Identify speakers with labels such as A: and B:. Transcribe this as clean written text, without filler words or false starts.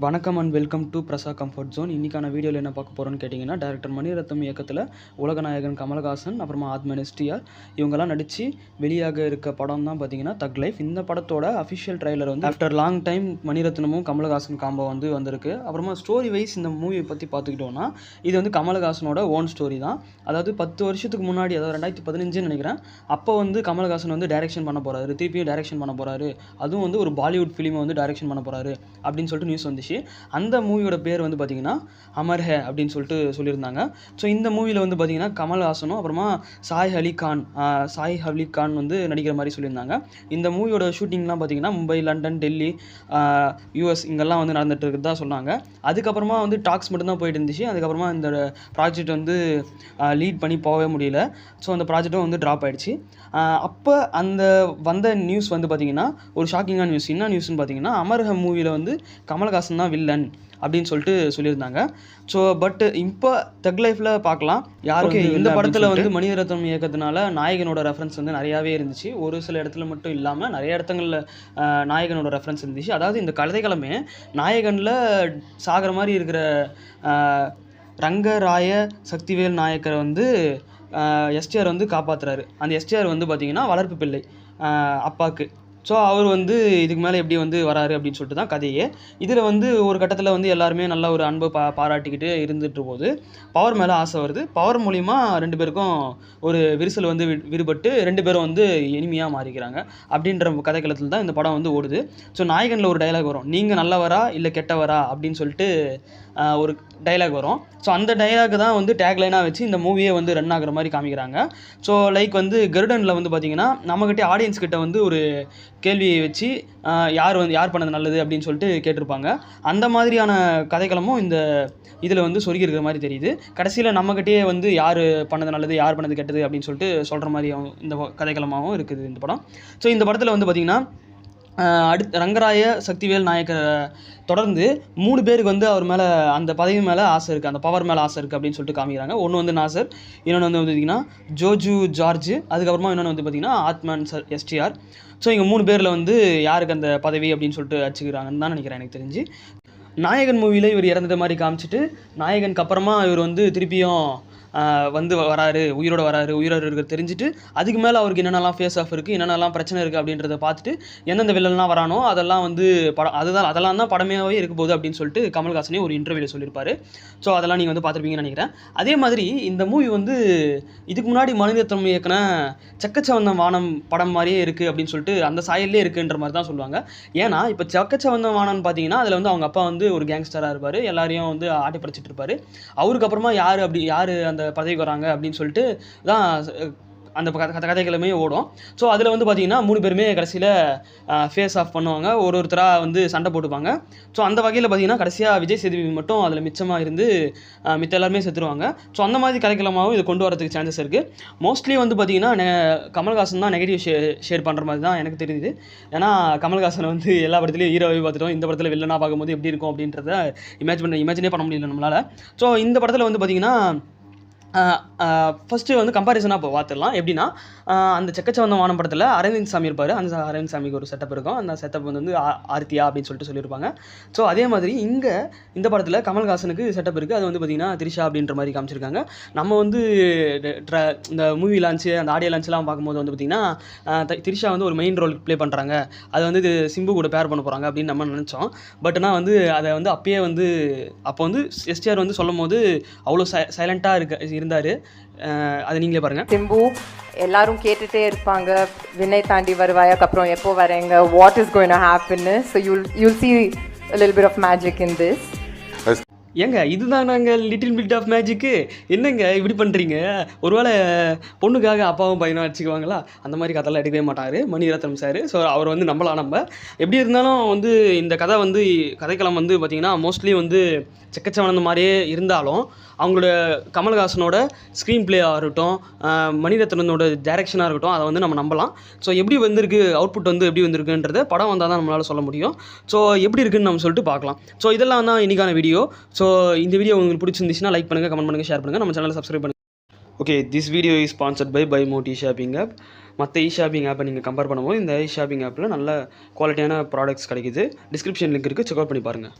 A: வணக்கம் and welcome to Prasa comfort zone. இன்றைக்கான வீடியோவில் என்ன பார்க்க போகிறோன்னு கேட்டிங்கன்னா, டைரக்டர் மணிரத்னம் இயக்கத்தில் உலகநாயகன் கமலஹாசன் அப்புறமா ஆத்மன் எஸ்டிஆர் இவங்கெல்லாம் நடித்து வெளியாக இருக்க படம் தான் பார்த்திங்கன்னா தக் லைஃப். இந்த படத்தோட அஃபிஷியல் ட்ரைலர் வந்து ஆஃப்டர் லாங் டைம் மணிரத்னமும் கமலஹாசன் காம்போ வந்து வந்திருக்கு. அப்புறமா ஸ்டோரி வைஸ் இந்த மூவியை பற்றி பார்த்துக்கிட்டோன்னா, இது வந்து கமலஹாசனோட ஓன் ஸ்டோரி தான். அதாவது 10 வருஷத்துக்கு முன்னாடி, அதாவது 2015 நினைக்கிறேன், அப்போ வந்து கமலஹாசன் வந்து டைரக்ஷன் பண்ண போகிறாரு, திருப்பியும் டைரக்ஷன் பண்ண போகிறாரு, அதுவும் வந்து ஒரு பாலிவுட் ஃபிலிமை வந்து டைரக்ஷன் பண்ண போகிறாரு அப்படின்னு சொல்லிட்டு நியூஸ் வந்து அந்த மூவியோட பேர் வந்து பார்த்தீங்கன்னா அமர் ஹே அப்படின்னு சொல்லிட்டு சொல்லியிருந்தாங்க. ஸோ இந்த மூவியில் வந்து பார்த்தீங்கன்னா கமல்ஹாசனும் அப்புறமா சாய் அலி கான் வந்து நடிக்கிற மாதிரி சொல்லியிருந்தாங்க. இந்த மூவியோட ஷூட்டிங்லாம் பார்த்தீங்கன்னா மும்பை, லண்டன், டெல்லி, யூஎஸ் இங்கெல்லாம் வந்து நடந்துட்டு இருக்கிறதா சொன்னாங்க. அதுக்கப்புறமா வந்து டாக்ஸ் மட்டும்தான் போயிட்டு இருந்துச்சு. அதுக்கப்புறமா இந்த ப்ராஜெக்ட் வந்து லீட் பண்ணி போகவே முடியல. ஸோ அந்த ப்ராஜெக்டும் வந்து ட்ராப் ஆகிடுச்சு. அப்போ அந்த வந்த நியூஸ் வந்து பார்த்திங்கன்னா ஒரு ஷாக்கிங்கான நியூஸ். என்ன நியூஸ்ன்னு பார்த்தீங்கன்னா, அமர் ஹே மூவியில் வந்து கமல்ஹாசன் தான் வில்லன் அப்படின்னு சொல்லிட்டு சொல்லியிருந்தாங்க. ஸோ பட் இப்போ தக் லைஃப்பில் பார்க்கலாம் யார். ஓகே, இந்த படத்தில் வந்து மணிரத்னம் இயக்கத்தினால நாயகனோட ரெஃபரன்ஸ் வந்து நிறையாவே இருந்துச்சு. ஒரு சில இடத்துல மட்டும் இல்லாமல் நிறைய இடங்களில் நாயகனோட ரெஃபரன்ஸ் இருந்துச்சு. அதாவது இந்த கதைக்களமே நாயகனில் சாகிற மாதிரி இருக்கிற ரங்கராய சக்திவேல் நாயக்கரை வந்து எஸ்டிஆர் வந்து காப்பாற்றுறாரு. அந்த எஸ்டிஆர் வந்து பார்த்திங்கன்னா வளர்ப்பு பிள்ளை அப்பாவுக்கு. ஸோ அவர் வந்து இதுக்கு மேலே எப்படி வந்து வராரு அப்படின்னு சொல்லிட்டு தான் கதையே. இதில் வந்து ஒரு கட்டத்தில் வந்து எல்லாருமே நல்ல ஒரு அன்பை பாராட்டிக்கிட்டு இருந்துட்டு போது பவர் மேலே ஆசை வருது. பவர் மூலிமா 2 பேருக்கும் ஒரு விரிசல் வந்து விடுபட்டு 2 பேரும் வந்து இனிமையாக மாறிக்கிறாங்க அப்படின்ற கதைக்களத்தில் தான் இந்த படம் வந்து ஓடுது. ஸோ நாயகனில் ஒரு டைலாக் வரும், நீங்கள் நல்லவரா இல்லை கெட்டவரா அப்படின்னு சொல்லிட்டு ஒரு டைலாக் வரும். ஸோ அந்த டைலாக் தான் வந்து டேக்லைனாக வச்சு இந்த மூவியே வந்து ரன் ஆகிற மாதிரி காமிக்கிறாங்க. ஸோ லைக் வந்து கருடனில் வந்து பார்த்திங்கன்னா நம்மகிட்ட ஆடியன்ஸ் கிட்ட வந்து ஒரு கேள்வியை வச்சு யார் பண்ணது நல்லது அப்படின்னு சொல்லிட்டு கேட்டிருப்பாங்க. அந்த மாதிரியான கதைக்களமும் இந்த இதில் வந்து சொருகி இருக்கிற மாதிரி தெரியுது. கடைசியில் நம்மகிட்டே வந்து யார் பண்ணது நல்லது யார் பண்ணது கெட்டது அப்படின்னு சொல்லிட்டு சொல்கிற மாதிரியும் இந்த கதைக்களமாகவும் இருக்குது இந்த படம். ஸோ இந்த படத்தில் வந்து பார்த்திங்கன்னா ரங்கராய சக்திவேல் நாயக்கரை தொடர்ந்து 3 பேருக்கு வந்து அவர் மேலே அந்த பதவி மேலே ஆசை இருக்குது, அந்த பவர் மேலே ஆசை இருக்குது அப்படின்னு சொல்லிட்டு காமிக்கிறாங்க. ஒன்று வந்து நாசர், இன்னொன்று வந்து பார்த்திங்கன்னா ஜோஜு ஜார்ஜ், அதுக்கப்புறமா இன்னொன்று வந்து பார்த்திங்கன்னா ஆத்மன் எஸ்டிஆர். ஸோ இங்கே 3 பேரில் வந்து யாருக்கு அந்த பதவி அப்படின்னு சொல்லிட்டு வச்சுக்கிறாங்கன்னு தான் நினைக்கிறேன் எனக்கு தெரிஞ்சு. நாயகன் மூவியில் இவர் இறந்தது மாதிரி காமிச்சிட்டு நாயகனுக்கு அப்புறமா இவர் வந்து திருப்பியும் வந்து வராரு, உயிரோடு இருக்கிற தெரிஞ்சுட்டு அதுக்கு மேலே அவருக்கு என்னென்னலாம் ஃபேஸ் ஆஃப் இருக்குது, என்னென்னலாம் பிரச்சனை இருக்குது அப்படின்றத பார்த்துட்டு எந்தெந்த வில்லன்லாம் வரானோ அதெல்லாம் வந்து அதெல்லாம் தான் படமாகவே இருக்க போகுது அப்படின்னு சொல்லிட்டு கமல்ஹாசனே ஒரு இன்டர்வியூவில் சொல்லியிருப்பார். ஸோ அதெல்லாம் நீங்கள் வந்து பார்த்துருப்பீங்கன்னு நினைக்கிறேன். அதே மாதிரி இந்த மூவி வந்து இதுக்கு முன்னாடி மணிரத்னம் இயக்குன செக்கச்சவந்தம் வானம் படம் மாதிரியே இருக்குது அப்படின்னு சொல்லிட்டு அந்த சாயல்லே இருக்குன்ற மாதிரி தான் சொல்லுவாங்க. ஏன்னா இப்போ செக்கச்சவந்தம் வானம்னு பார்த்தீங்கன்னா அதில் வந்து அவங்க அப்பா வந்து ஒரு கேங்ஸ்டராக இருப்பார், எல்லாரையும் வந்து ஆட்டி பறிச்சிட்டு இருப்பார். அவருக்கு அப்புறமா யார் அந்த பதவிக்கு வராங்க அப்படின்னு சொல்லிட்டு தான் அந்த கதைகளுமே ஓடும். ஸோ அதில் வந்து பார்த்திங்கன்னா 3 பேருமே கடைசியில் ஃபேஸ் ஆஃப் பண்ணுவாங்க, ஒருத்தராக வந்து சண்டை போட்டுப்பாங்க. ஸோ அந்த வகையில் பார்த்திங்கன்னா கடைசியாக விஜய் சேதுபதி மட்டும் அதில் மிச்சமாக இருந்து மித்த எல்லாருமே செத்துருவாங்க. ஸோ அந்த மாதிரி கதைக்களமாகவும் இது கொண்டு வரதுக்கு சான்சஸ் இருக்குது. மோஸ்ட்லி வந்து பார்த்திங்கன்னா கமல்ஹாசன் தான் நெகட்டிவ் ஷேர் பண்ணுற மாதிரி தான் எனக்கு தெரியுது. ஏன்னா கமல்ஹாசன் வந்து எல்லா படத்துலையும் ஹீரோவை பார்த்துட்டோம், இந்த படத்தில் வில்லனாக பார்க்கும்போது எப்படி இருக்கும் அப்படின்றத இமேஜினே பண்ண முடியல நம்மளால். ஸோ இந்த படத்தில் வந்து பார்த்திங்கன்னா ஃபஸ்ட்டு வந்து கம்பாரிசனாக இப்போ பார்த்துடலாம். எப்படின்னா அந்த செக்கச்சவந்தம் வானம் படத்தில் அரவிந்த் சாமி இருப்பார். அந்த அரவிந்த் சாமிக்கு ஒரு செட்டப் இருக்கும். அந்த செட்டப் வந்து ஆர்த்தியா அப்படின்னு சொல்லிட்டு சொல்லியிருப்பாங்க. ஸோ அதே மாதிரி இங்கே இந்த படத்தில் கமல்ஹாசனுக்கு செட்டப் இருக்குது. அது வந்து பார்த்திங்கன்னா திரிஷா அப்படின்ற மாதிரி காமிச்சிருக்காங்க. நம்ம வந்து இந்த மூவி லான்ச்சு அந்த ஆடியோ லான்ச்லாம் பார்க்கும்போது வந்து பார்த்திங்கன்னா திரிஷா வந்து ஒரு மெயின் ரோல் ப்ளே பண்ணுறாங்க, அது வந்து சிம்பு கூட பேர் பண்ண போகிறாங்க அப்படின்னு நம்ம நினச்சோம். பட் ஆனால் வந்து அதை வந்து அப்பயே வந்து அப்போ வந்து எஸ்டிஆர் வந்து சொல்லும் போது அவ்வளோ சைலண்ட்டாக இருந்தார். அதை நீங்களே பாருங்கள்.
B: சிம்பு எல்லாரும் கேட்டுகிட்டே இருப்பாங்க, வினய் தாண்டி வருவாயாக்கு அப்புறம் எப்போ வரேங்க, what is going to happen. So you'll see a little bit of magic in this.
A: ஏங்க இதுதான் நாங்கள் லிட்டில் பிட் ஆஃப் மேஜிக்கு. என்னங்க இப்படி பண்ணுறீங்க? ஒருவேளை பொண்ணுக்காக அப்பாவும் பையனும் அடிச்சுக்குவாங்களா? அந்த மாதிரி கதைலாம் எடுக்கவே மாட்டார் மணிரத்னம் சார். ஸோ அவர் வந்து நம்பலாம். நம்ம எப்படி இருந்தாலும் வந்து இந்த கதை வந்து கதைக்களம் வந்து பார்த்திங்கன்னா மோஸ்ட்லி வந்து செக்கச்சவனந்த மாதிரியே இருந்தாலும் அவங்களோட கமல்ஹாசனோட ஸ்க்ரீன் பிளேயாக இருக்கட்டும், மணிரத்னனோட டைரக்ஷனாக இருக்கட்டும், அதை வந்து நம்ம நம்பலாம். ஸோ எப்படி வந்திருக்கு, அவுட்புட் வந்து எப்படி வந்திருக்குன்றத படம் வந்தால் தான் நம்மளால் சொல்ல முடியும். ஸோ எப்படி இருக்குன்னு நம்ம சொல்லிட்டு பார்க்கலாம். ஸோ இதெல்லாம் தான் இன்றைக்கான வீடியோ. ஸோ இந்த வீடியோ உங்களுக்கு பிடிச்சிருந்துச்சுன்னா லைக் பண்ணுங்கள், கமெண்ட் பண்ணுங்கள், ஷேர் பண்ணுங்கள், நம்ம சேனலை சப்ஸ்கிரைப் பண்ணுங்கள். Okay, this video is sponsored by mod shopping app. மற்ற ஷாப்பிங் ஆப்பை நீங்கள் கம்பேர் பண்ணும்போது இந்த ஷாப்பிங் ஆப்பில் நல்ல குவாலிட்டியான ப்ராடக்ட்ஸ் கிடைக்குது. டிஸ்கிரிப்ஷன் லிங்க் இருக்குது, செக் அவுட் பண்ணி பாருங்கள்.